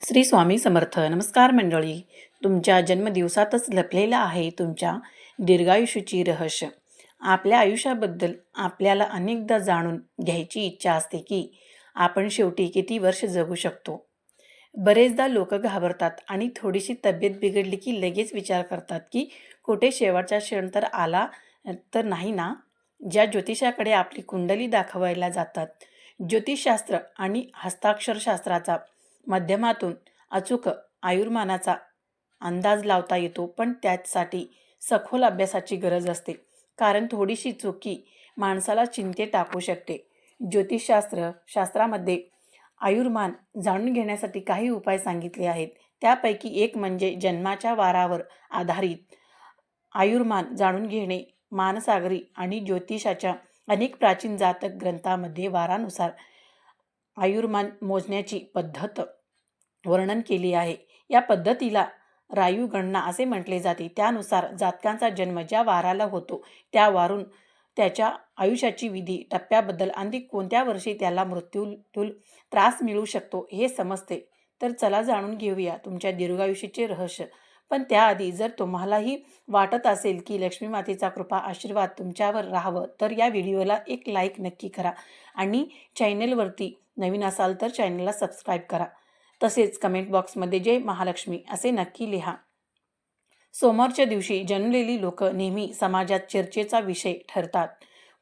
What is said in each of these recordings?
श्री स्वामी समर्थ. नमस्कार मंडळी. तुमच्या जन्मदिवसातच लपलेलं आहे तुमच्या दीर्घायुष्याची रहस्य. आपल्या आयुष्याबद्दल आपल्याला अनेकदा जाणून घ्यायची इच्छा असते की आपण शेवटी किती वर्ष जगू शकतो. बरेचदा लोक घाबरतात आणि थोडीशी तब्येत बिघडली की लगेच विचार करतात की कुठे शेवटचा क्षण तर आला तर नाही ना. ज्या ज्योतिषाकडे आपली कुंडली दाखवायला जातात, ज्योतिषशास्त्र आणि हस्ताक्षरशास्त्राचा माध्यमातून अचूक आयुर्मानाचा अंदाज लावता येतो, पण त्यासाठी सखोल अभ्यासाची गरज असते. कारण थोडीशी चुकी माणसाला चिंतेत टाकू शकते. शास्त्रामध्ये आयुर्मान जाणून घेण्यासाठी काही उपाय सांगितले आहेत. त्यापैकी एक म्हणजे जन्माच्या वारावर आधारित आयुर्मान जाणून घेणे. मानसागरी आणि ज्योतिषाच्या अनेक प्राचीन जातक ग्रंथामध्ये वारानुसार आयुर्मान मोजण्याची पद्धत वर्णन केली आहे. या पद्धतीला रायू गणना असे म्हटले जाते. त्यानुसार जातकांचा जन्म ज्या वाराला होतो त्या वारून त्याच्या आयुष्याची विधी टप्प्याबद्दल आणि कोणत्या वर्षी त्याला मृत्यूतून त्रास मिळू शकतो हे समजते. तर चला जाणून घेऊया तुमच्या दीर्घायुष्याचे रहस्य. पण त्याआधी जर तुम्हालाही वाटत असेल की लक्ष्मी मातेचा कृपा आशीर्वाद तुमच्यावर राहावं, तर या व्हिडिओला एक लाईक नक्की करा आणि चॅनेलवरती नवीन असाल तर चॅनलला सबस्क्राईब करा. तसेच कमेंट बॉक्समध्ये जय महालक्ष्मी असे नक्की लिहा. सोमवारच्या दिवशी जन्मलेली लोक नेहमी समाजात चर्चेचा विषय ठरतात,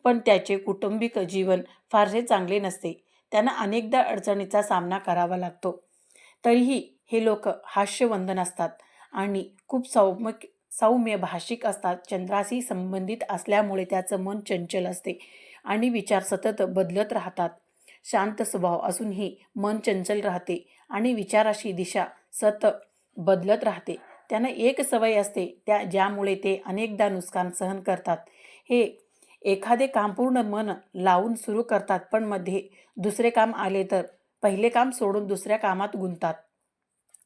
पण त्याचे कौटुंबिक जीवन फारसे चांगले नसते. त्यांना अनेकदा अडचणीचा सामना करावा लागतो. तरीही हे लोक हास्यवंदन असतात आणि खूप सौम्य भाषिक असतात. चंद्राशी संबंधित असल्यामुळे त्याचं मन चंचल असते आणि विचार सतत बदलत राहतात. शांत स्वभाव असूनही मन चंचल राहते आणि विचाराशी दिशा सतत बदलत राहते. त्यांना एक सवय असते ज्यामुळे ते अनेकदा नुकसान सहन करतात. हे एखादे काम पूर्ण मन लावून सुरू करतात, पण मध्ये दुसरे काम आले तर पहिले काम सोडून दुसऱ्या कामात गुंततात.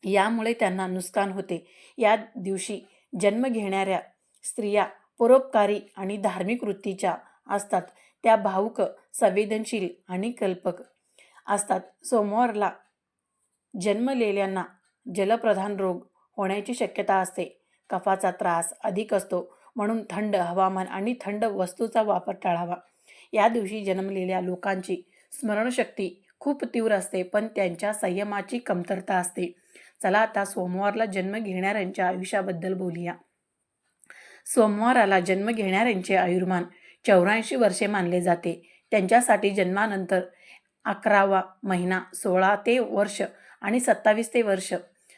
यामुळे त्यांना नुकसान होते. या दिवशी जन्म घेणाऱ्या स्त्रिया परोपकारी आणि धार्मिक वृत्तीच्या असतात. त्या भावुक, संवेदनशील आणि कल्पक असतात. सोमवारला जन्मलेल्यांना जलप्रधान रोग होण्याची शक्यता असते. कफाचा त्रास अधिक असतो, म्हणून थंड हवामान आणि थंड वस्तूचा वापर टाळावा. या दिवशी जन्मलेल्या लोकांची स्मरणशक्ती खूप तीव्र असते, पण त्यांच्या संयमाची कमतरता असते. चला आता सोमवारला जन्म घेणाऱ्यांच्या आयुष्याबद्दल बोलूया. सोमवाराला जन्म घेणाऱ्यांचे आयुर्मान 84 वर्षे मानले जाते. त्यांच्यासाठी जन्मानंतर 11वा महिना 16 ते वर्ष आणि 27 ते वर्ष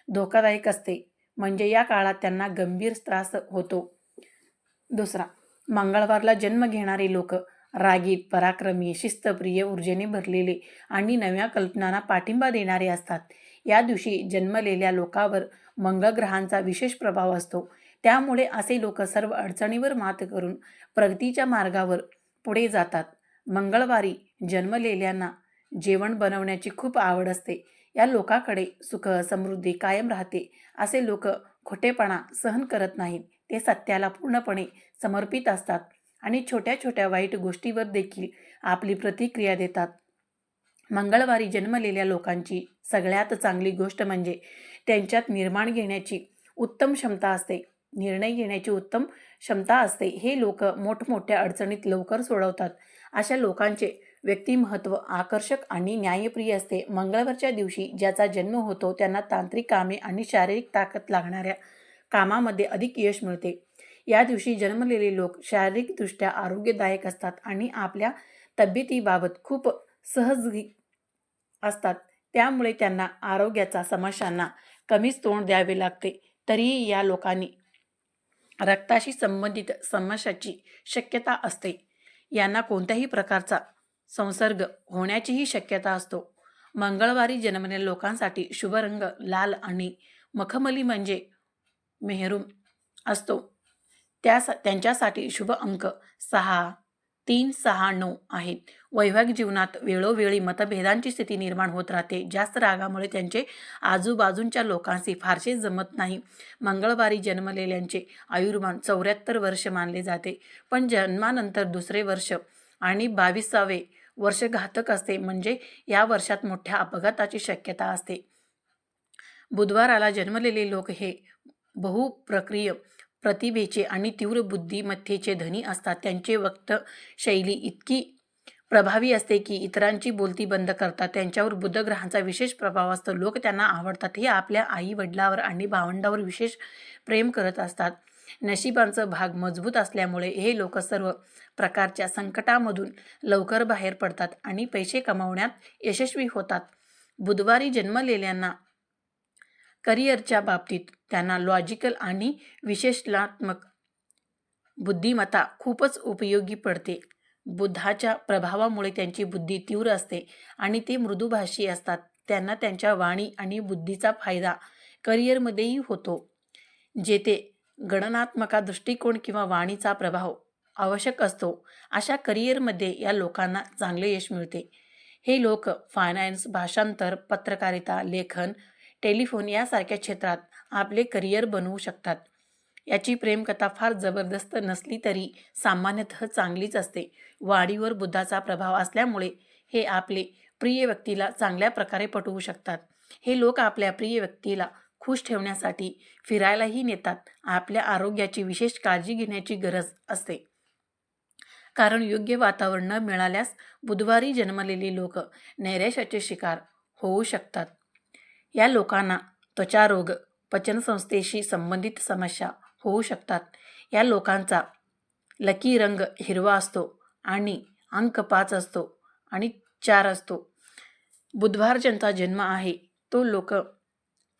धोकादायक असते. म्हणजे या काळात त्यांना गंभीर त्रास होतो. दुसरा, मंगळवारला जन्म घेणारे लोक रागीट, पराक्रमी, शिस्तप्रिय, ऊर्जेने भरलेले आणि नव्या कल्पनांना पाठिंबा देणारे असतात. या दिवशी जन्मलेल्या लोकांवर मंगळ ग्रहांचा विशेष प्रभाव असतो. त्यामुळे असे लोक सर्व अडचणीवर मात करून प्रगतीच्या मार्गावर पुढे जातात. मंगळवारी जन्मलेल्यांना जेवण बनवण्याची खूप आवड असते. या लोकांकडे सुख समृद्धी कायम राहते. असे लोक खोटेपणा सहन करत नाहीत. ते सत्याला पूर्णपणे समर्पित असतात आणि छोट्या छोट्या वाईट गोष्टीवर देखील आपली प्रतिक्रिया देतात. मंगळवारी जन्मलेल्या लोकांची सगळ्यात चांगली गोष्ट म्हणजे त्यांच्यात निर्णय घेण्याची उत्तम क्षमता असते. हे लोक मोठमोठ्या अडचणीत लवकर सोडवतात. अशा लोकांचे व्यक्तिमत्व आकर्षक आणि न्यायप्रिय असते. मंगळवारच्या दिवशी ज्याचा जन्म होतो त्यांना तांत्रिक कामे आणि शारीरिक ताकद लागणाऱ्या कामामध्ये अधिक यश मिळते. या दिवशी जन्मलेले लोक शारीरिकदृष्ट्या आरोग्यदायक असतात आणि आपल्या तब्येतीबाबत खूप सहजगी असतात. त्यामुळे त्यांना आरोग्याच्या समस्यांना कमीच तोंड द्यावे लागते. तरीही या लोकांनी रक्ताशी संबंधित समस्याची शक्यता असते. यांना कोणत्याही प्रकारचा संसर्ग होण्याचीही शक्यता असतो. मंगळवारी जन्मलेल्या लोकांसाठी शुभ रंग लाल आणि मखमली म्हणजे मेहरून असतो. त्यांच्यासाठी शुभ अंक 6, 3, 6, 9 आहेत. वैवाहिक जीवनात वेळोवेळी मतभेदांची स्थिती निर्माण होत राहते. जास्त रागामुळे त्यांचे आजूबाजूच्या लोकांशी फारसे जमत नाही. मंगळवारी जन्मलेल्यांचे आयुर्मान 74 वर्ष मानले जाते, पण जन्मानंतर दुसरे वर्ष आणि 22वे वर्ष घातक असते. म्हणजे या वर्षात मोठ्या अपघाताची शक्यता असते. बुधवाराला जन्मलेले लोक हे बहुप्रक्रिय प्रतिभेचे आणि तीव्र बुद्धिमत्तेचे धनी असतात. त्यांचे वक्तशैली इतकी प्रभावी असते की इतरांची बोलती बंद करतात. त्यांच्यावर बुधग्रहांचा विशेष प्रभाव असतो. लोक त्यांना आवडतात. हे आपल्या आई वडिलांवर आणि भावंडांवर विशेष प्रेम करत असतात. नशिबांचा भाग मजबूत असल्यामुळे हे लोक सर्व प्रकारच्या संकटामधून लवकर बाहेर पडतात आणि पैसे कमावण्यात यशस्वी होतात. बुधवारी जन्मलेल्यांना करिअरच्या बाबतीत त्यांना लॉजिकल आणि विश्लेषणात्मक बुद्धिमत्ता खूपच उपयोगी पडते. बुधाच्या प्रभावामुळे त्यांची बुद्धी तीव्र असते आणि ते मृदुभाषी असतात. त्यांना त्यांच्या वाणी आणि बुद्धीचा फायदा करिअरमध्येही होतो. जेथे गणनात्मक दृष्टिकोन किंवा वाणीचा प्रभाव आवश्यक असतो, अशा करिअरमध्ये या लोकांना चांगले यश मिळते. हे लोक फायनान्स, भाषांतर, पत्रकारिता, लेखन, टेलिफोन यासारख्या क्षेत्रात आपले करिअर बनवू शकतात. याची प्रेमकथा फार जबरदस्त नसली तरी सामान्यतः चांगलीच असते. वाणीवर बुधाचा प्रभाव असल्यामुळे हे आपले प्रिय व्यक्तीला चांगल्या प्रकारे पटवू शकतात. हे लोक आपल्या प्रिय व्यक्तीला खुश ठेवण्यासाठी फिरायलाही नेतात. आपल्या आरोग्याची विशेष काळजी घेण्याची गरज असते, कारण योग्य वातावरण न मिळाल्यास बुधवारी जन्मलेली लोक नैराश्याचे शिकार होऊ शकतात. या लोकांना त्वचारोग, पचनसंस्थेशी संबंधित समस्या होऊ शकतात. या लोकांचा लकी रंग हिरवा असतो आणि अंक 5 असतो आणि 4 असतो. बुधवार ज्यांचा जन्म आहे तो लोक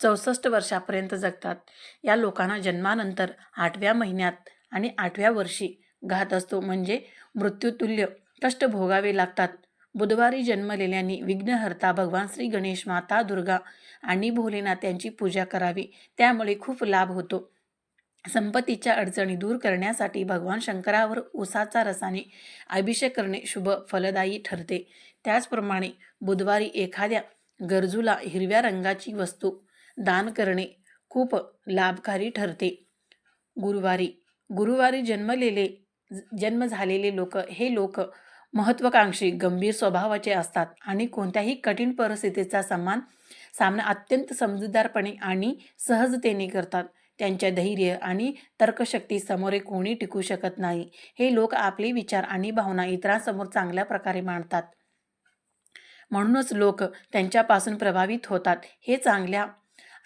64 वर्षापर्यंत जगतात. या लोकांना जन्मानंतर 8व्या महिन्यात आणि 8व्या वर्षी घात असतो, म्हणजे मृत्यूतुल्य कष्ट भोगावे लागतात. बुधवारी जन्मलेल्यांनी विघ्नहर्ता भगवान श्री गणेश, माता दुर्गा आणि भोलेनाथ यांची पूजा करावी. त्यामुळे खूप लाभ होतो. संपत्तीच्या अडचणी दूर करण्यासाठी भगवान शंकरावर उसाचा रसाने अभिषेक करणे शुभ फलदायी ठरते. त्याचप्रमाणे बुधवारी एखाद्या गरजूला हिरव्या रंगाची वस्तू दान करणे खूप लाभकारी ठरते. गुरुवारी जन्म झालेले लोक हे लोक महत्त्वाकांक्षी, गंभीर स्वभावाचे असतात आणि कोणत्याही कठीण परिस्थितीचा सामना अत्यंत समजूतदारपणे आणि सहजतेने करतात. त्यांच्या धैर्य आणि तर्कशक्ती समोर कोणी टिकू शकत नाही. हे लोक आपले विचार आणि भावना इतरांसमोर चांगल्या प्रकारे मांडतात. म्हणूनच लोक त्यांच्यापासून प्रभावित होतात. हे चांगल्या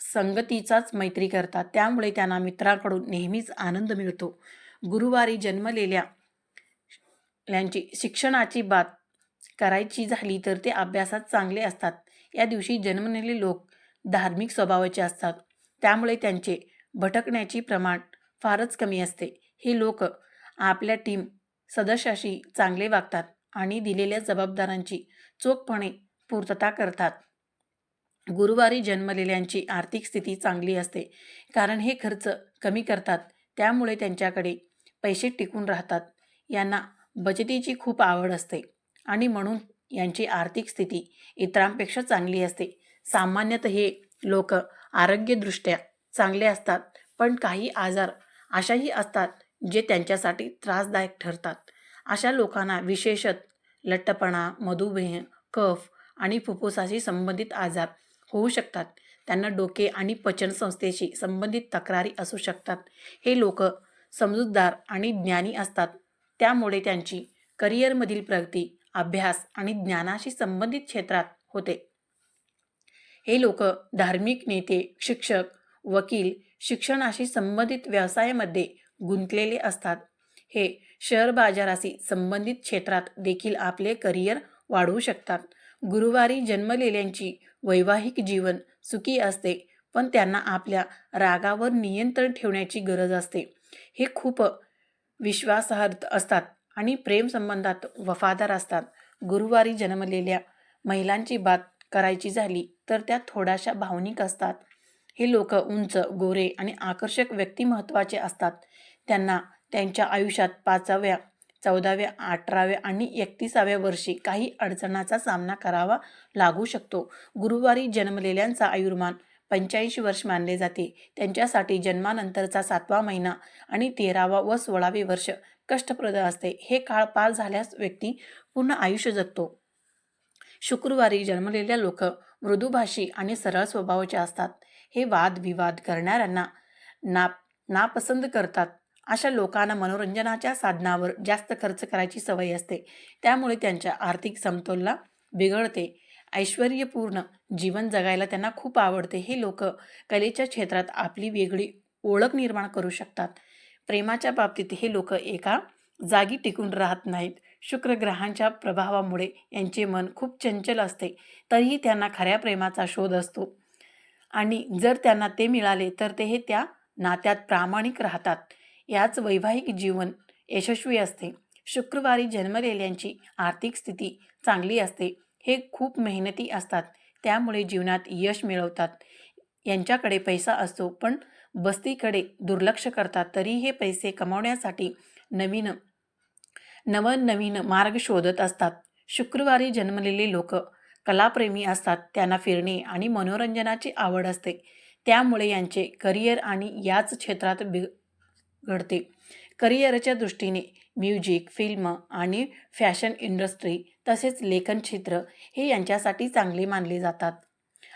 संगतीचाच मैत्री करतात, त्यामुळे त्यांना मित्रांकडून नेहमीच आनंद मिळतो. गुरुवारी जन्मलेल्यांची शिक्षणाची बात करायची झाली तर ते अभ्यासात चांगले असतात. या दिवशी जन्मलेले लोक धार्मिक स्वभावाचे असतात, त्यामुळे त्यांचे भटकण्याचे प्रमाण फारच कमी असते. हे लोक आपल्या टीम सदस्याशी चांगले वागतात आणि दिलेल्या जबाबदाऱ्यांची चोखपणे पूर्तता करतात. गुरुवारी जन्मलेल्यांची आर्थिक स्थिती चांगली असते, कारण हे खर्च कमी करतात, त्यामुळे त्यांच्याकडे पैसे टिकून राहतात. यांना बचतीची खूप आवड असते आणि म्हणून यांची आर्थिक स्थिती इतरांपेक्षा चांगली असते. सामान्यतः हे लोक आरोग्यदृष्ट्या चांगले असतात, पण काही आजार अशाही असतात जे त्यांच्यासाठी त्रासदायक ठरतात. अशा लोकांना विशेषतः लठ्ठपणा, मधुमेह, कफ आणि फुफ्फुसाशी संबंधित आजार होऊ शकतात. त्यांना डोके आणि पचनसंस्थेशी संबंधित तक्रारी असू शकतात. हे लोक समजूतदार आणि ज्ञानी असतात, त्यामुळे त्यांची करिअरमधील प्रगती अभ्यास आणि ज्ञानाशी संबंधित क्षेत्रात होते. हे लोक धार्मिक नेते, शिक्षक, वकील, शिक्षणाशी संबंधित व्यवसायामध्ये गुंतलेले असतात. हे शेअर बाजाराशी संबंधित क्षेत्रात देखील आपले करिअर वाढवू शकतात. गुरुवारी जन्मलेल्यांची वैवाहिक जीवन सुखी असते, पण त्यांना आपल्या रागावर नियंत्रण ठेवण्याची गरज असते. हे खूप विश्वासार्ह असतात आणि प्रेम संबंधात वफादार असतात. गुरुवारी जन्मलेल्या महिलांची बात करायची झाली तर त्या थोड्याशा भावनिक असतात. हे लोक उंच, गोरे आणि आकर्षक व्यक्तिमत्वाचे असतात. त्यांना त्यांच्या आयुष्यात 5व्या, 14व्या, 18व्या आणि 31व्या वर्षी काही अडचणांचा सामना करावा लागू शकतो. गुरुवारी जन्मलेल्यांचा आयुर्मान 85 वर्ष मानले जाते. त्यांच्यासाठी जन्मानंतरचा 7वा महिना आणि 13वा व 16वे वर्ष कष्टप्रद असते. हे काळ पार झाल्यास व्यक्ती पूर्ण आयुष्य जगतो. शुक्रवारी जन्मलेल्या लोक मृदुभाषी आणि सरळ स्वभावाचे असतात. हे वादविवाद करणाऱ्यांना नापसंत करतात. अशा लोकांना मनोरंजनाच्या साधनावर जास्त खर्च करायची सवय असते. त्यामुळे त्यांच्या आर्थिक समतोलला बिघडते. ऐश्वर्यपूर्ण जीवन जगायला त्यांना खूप आवडते. हे लोक कलेच्या क्षेत्रात आपली वेगळी ओळख निर्माण करू शकतात. प्रेमाच्या बाबतीत हे लोक एका जागी टिकून राहत नाहीत. शुक्र ग्रहांच्या प्रभावामुळे यांचे मन खूप चंचल असते. तरीही त्यांना खऱ्या प्रेमाचा शोध असतो आणि जर त्यांना ते मिळाले तर ते हे त्या नात्यात प्रामाणिक राहतात. याच वैवाहिक जीवन यशस्वी असते. शुक्रवारी जन्मलेल्यांची आर्थिक स्थिती चांगली असते. हे खूप मेहनती असतात, त्यामुळे जीवनात यश मिळवतात. यांच्याकडे पैसा असतो पण बस्तीकडे दुर्लक्ष करतात. तरी हे पैसे कमावण्यासाठी नवनवीन मार्ग शोधत असतात. शुक्रवारी जन्मलेले लोक कलाप्रेमी असतात. त्यांना फिरणे आणि मनोरंजनाची आवड असते. त्यामुळे यांचे करिअर आणि याच क्षेत्रात घडते. करिअरच्या दृष्टीने म्युझिक, फिल्म आणि फॅशन इंडस्ट्री तसेच लेखन क्षेत्र हे यांच्यासाठी चांगले मानले जातात.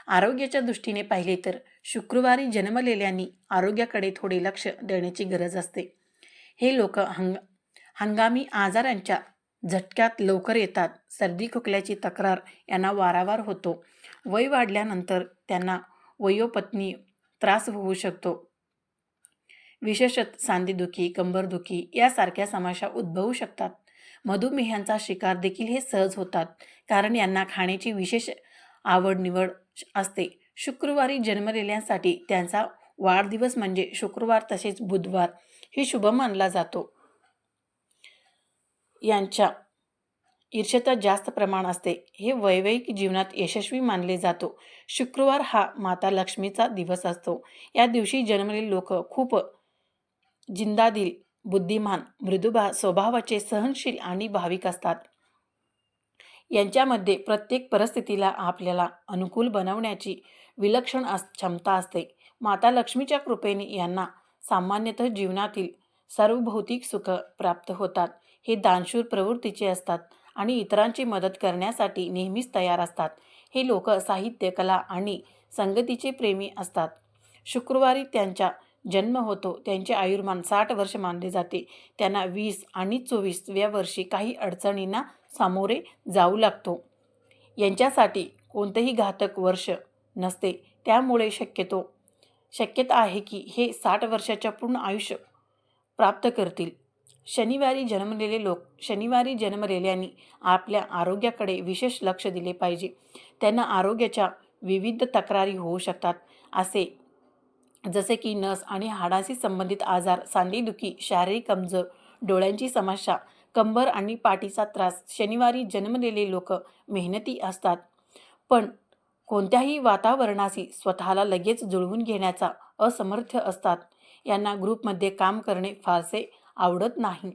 आरोग्याच्या दृष्टीने पाहिले तर शुक्रवारी जन्मलेल्यांनी आरोग्याकडे थोडे लक्ष देण्याची गरज असते. हे लोक हंगामी आजारांच्या झटक्यात लवकर येतात. सर्दी खोकल्याची तक्रार यांना वारंवार होतो. वय वाढल्यानंतर त्यांना वयोपत्नी त्रास होऊ शकतो. विशेषतः सांधेदुखी, कंबरदुखी यासारख्या समस्या उद्भवू शकतात. मधुमेहांचा शिकार देखील हे सहज होतात, कारण यांना खाण्याची विशेष आवड-निवड असते. शुक्रवारी जन्मलेल्यांसाठी त्यांचा वाढदिवस म्हणजे शुक्रवार तसेच बुधवार हे शुभ मानला जातो. यांच्या ईर्ष्येत जास्त प्रमाण असते. हे वैवाहिक जीवनात यशस्वी मानले जातो. शुक्रवार हा माता लक्ष्मीचा दिवस असतो. या दिवशी जन्मलेले लोक खूप जिंदादिल, बुद्धिमान, मृदू स्वभावाचे, सहनशील आणि भाविक असतात. यांच्यामध्ये प्रत्येक परिस्थितीला आपल्याला अनुकूल बनवण्याची विलक्षण क्षमता असते. माता लक्ष्मीच्या कृपेने यांना सामान्यतः जीवनातील सर्व भौतिक सुख प्राप्त होतात. हे दानशूर प्रवृत्तीचे असतात आणि इतरांची मदत करण्यासाठी नेहमीच तयार असतात. हे लोक साहित्य, कला आणि संगीताचे प्रेमी असतात. शुक्रवारी त्यांचा जन्म होतो. त्यांचे आयुर्मान 60 वर्ष मानले जाते. त्यांना 20 आणि 24व्या वर्षी काही अडचणींना सामोरे जाऊ लागतो. यांच्यासाठी कोणतेही घातक वर्ष नसते. त्यामुळे शक्यता आहे की हे 60 वर्षाच्या पूर्ण आयुष्य प्राप्त करतील. शनिवारी जन्मलेल्यांनी आपल्या आरोग्याकडे विशेष लक्ष दिले पाहिजे. त्यांना आरोग्याच्या विविध तक्रारी होऊ शकतात, जसे की नस आणि हाडांशी संबंधित आजार, सांधेदुखी, शारीरिक कमजोर, डोळ्यांची समस्या, कंबर आणि पाठीचा त्रास. शनिवारी जन्मलेले लोक मेहनती असतात, पण कोणत्याही वातावरणाशी स्वतःला लगेच जुळवून घेण्याचा असमर्थ असतात. यांना ग्रुपमध्ये काम करणे फारसे आवडत नाही.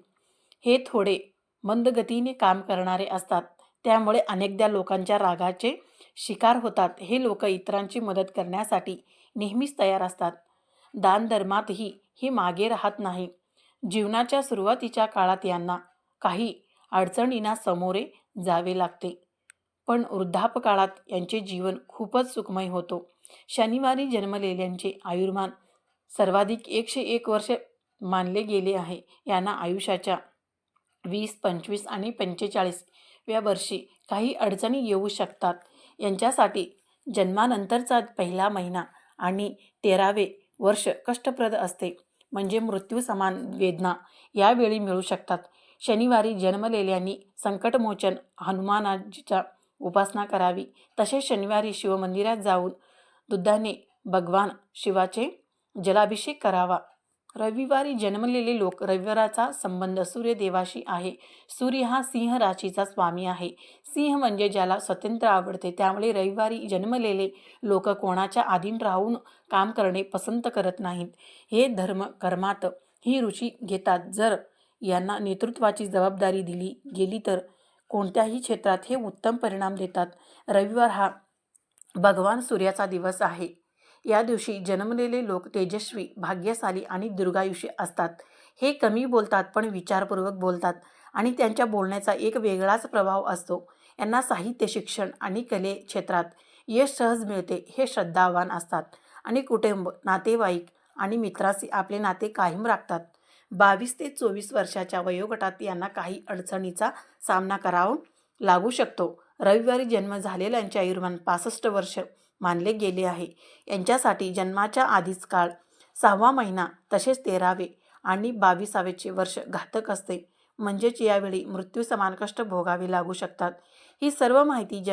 हे थोडे मंदगतीने काम करणारे असतात, त्यामुळे अनेकदा लोकांच्या रागाचे शिकार होतात. हे लोक इतरांची मदत करण्यासाठी नेहमीच तयार असतात. दानधर्मातही हे मागे राहत नाही. जीवनाच्या सुरुवातीच्या काळात यांना काही अडचणींना सामोरे जावे लागते, पण वृद्धापकाळात यांचे जीवन खूपच सुखमय होतो. शनिवारी जन्मलेल्यांचे आयुर्मान सर्वाधिक 101 वर्ष मानले गेले आहे. यांना आयुष्याच्या 20, 25 आणि 45व्या वर्षी काही अडचणी येऊ शकतात. यांच्यासाठी जन्मानंतरचा पहिला महिना आणि 13वे वर्ष कष्टप्रद असते, म्हणजे मृत्यू समान वेदना यावेळी मिळू शकतात. शनिवारी जन्मलेल्यांनी संकटमोचन हनुमानाजीचा उपासना करावी. तसेच शनिवारी शिवमंदिरात जाऊन दुधाने भगवान शिवाचे जलाभिषेक करावा. रविवारी जन्मलेले लोक रविवाराचा संबंध सूर्यदेवाशी आहे. सूर्य हा सिंह राशीचा स्वामी आहे. सिंह म्हणजे ज्याला स्वातंत्र्य आवडते. त्यामुळे रविवारी जन्मलेले लोक कोणाच्या अधीन राहून काम करणे पसंत करत नाहीत. हे कर्मात ही रुची घेतात. जर यांना नेतृत्वाची जबाबदारी दिली गेली तर कोणत्याही क्षेत्रात हे उत्तम परिणाम देतात. रविवार हा भगवान सूर्याचा दिवस आहे. या दिवशी जन्मलेले लोक तेजस्वी, भाग्यशाली आणि दीर्घायुषी असतात. हे कमी बोलतात पण विचारपूर्वक बोलतात आणि त्यांच्या बोलण्याचा एक वेगळाच प्रभाव असतो. यांना साहित्य, शिक्षण आणि कले क्षेत्रात यश सहज मिळते हे श्रद्धावान असतात आणि कुटुंब, नातेवाईक आणि मित्रांशी आपले नाते कायम राखतात. 22 ते 24 वर्षाच्या वयोगटात यांना काही अडचणीचा सामना करावा लागू शकतो. रविवारी जन्म झालेल्यांचे आयुर्मान 65 वर्ष मानले गेले आहे. यांच्यासाठी जन्माच्या आधीच काळ, 6वा महिना तसेच 13वे आणि 22वे वर्ष घातक असते. म्हणजेच यावेळी मृत्यू समान कष्ट भोगावे लागू शकतात. ही सर्व माहिती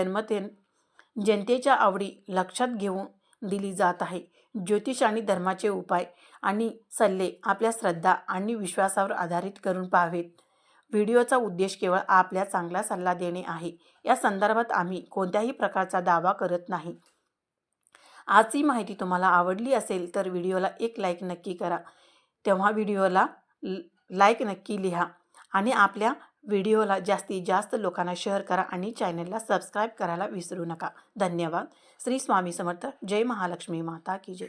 जनतेच्या आवडी लक्षात घेऊन दिली जात आहे. ज्योतिष आणि धर्माचे उपाय आणि सल्ले आपल्या श्रद्धा आणि विश्वासावर आधारित करून पाहावेत. व्हिडिओचा उद्देश केवळ आपल्या चांगला सल्ला देणे आहे. या संदर्भात आम्ही कोणत्याही प्रकारचा दावा करत नाही. आजची माहिती तुम्हाला आवडली असेल तर व्हिडिओला एक लाईक नक्की करा. तेव्हा व्हिडिओला लाईक नक्की लिहा आणि आपल्या व्हिडिओला जास्तीत जास्त लोकांना शेअर करा आणि चॅनलला सबस्क्राईब करायला विसरू नका. धन्यवाद. श्री स्वामी समर्थ. जय महालक्ष्मी माता की जय.